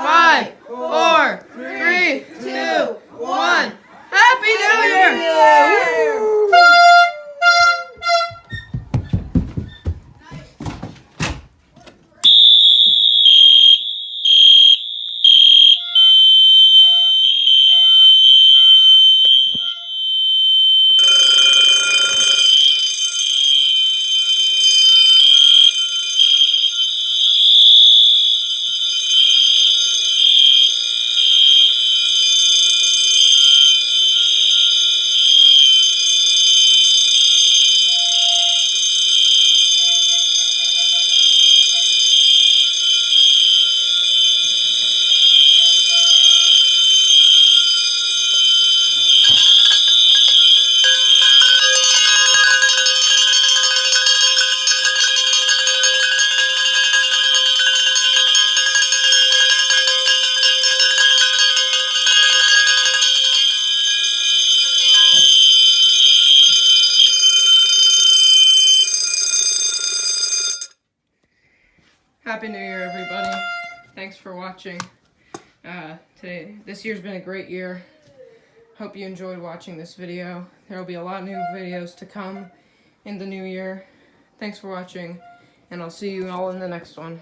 5, 4, 3, 2, 1. Happy New Year! Happy New Year, everybody. Thanks for watching. This year's been a great year. Hope you enjoyed watching this video. There will be a lot of new videos to come in the new year. Thanks for watching, and I'll see you all in the next one.